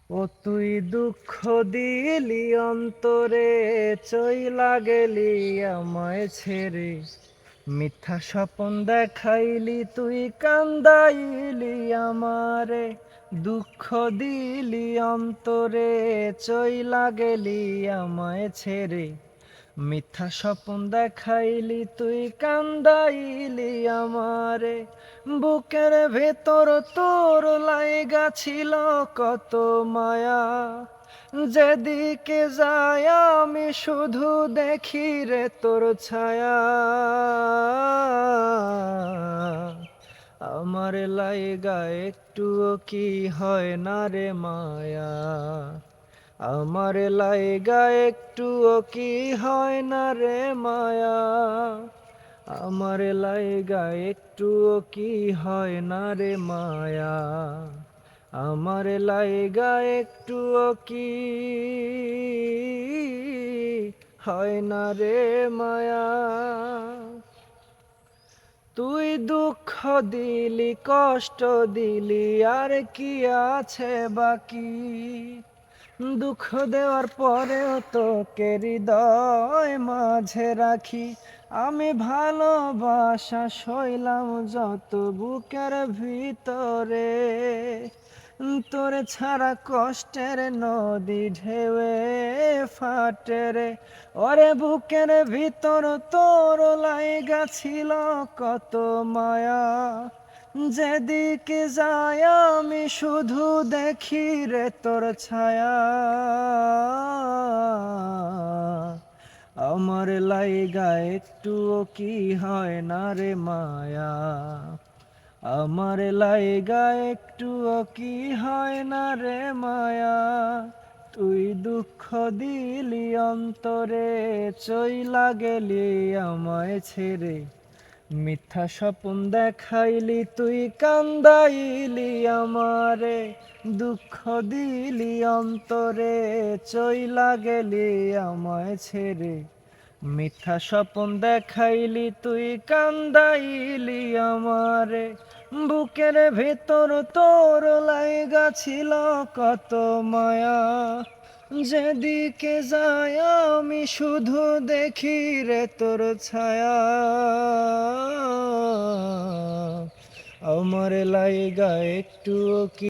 ও তুই দুঃখ দিলি অন্তরে, চইলা গেলি আমায় ছেড়ে। মিথ্যা স্বপন দেখাইলি তুই, কান্দাইলি আমারে। দুঃখ দিলি অন্তরে, চইলা গেলি আমায় ছেড়ে। মিথ্যা স্বপন দেখাইলি তুই, কান্দাইলি আমারে। বুকের ভেতর তোর লাইগা ছিল কত মায়া, যেদিকে যায় আমি শুধু দেখি রে তোর ছায়া। আমার লাইগা একটুও কি হয় না রে মায়া, আমার লাইগা একটুও কি হয় না রে মায়া, আমার লাইগা একটুও কি হয় না রে মায়া, আমার লাইগা একটুও কি হয় না রে মায়া। তুই দুঃখ দিলি, কষ্ট দিলি, আর কি আছে বাকি? দুঃখ দেওয়ার পরেও তোকে হৃদয় মাঝে রাখি। আমি ভালোবাসা সইলাম যত বুকের ভিতরে, তোরে ছাড়া কষ্টের নদী ঢেউয়ে ফাটে রে। ওরে বুকের ভিতর তোর লাইগা ছিল কত মায়া, যেদিকে যায় আমি শুধু দেখি রে তোর ছায়া। আমার লাইগা একটুও কি হয় না রে মায়া, আমার লাইগা একটুও কি হয় না রে মায়া। তুই দুঃখ দিলি অন্তরে, চইলা গেলি আমায় ছেড়ে। মিথ্যা স্বপন দেখাইলি তুই, কান্দাইলি আমারে। দুঃখ দিলি অন্তরে, চইলা গেলি আমায় ছেড়ে। মিথ্যা স্বপন দেখাইলি তুই, কান্দাইলি আমারে। বুকের ভেতর তোর লাইগা ছিল কত মায়া, যেদিকে যায় আমি শুধু দেখি রে তোর ছায়া। আমার লাইগা একটুও কি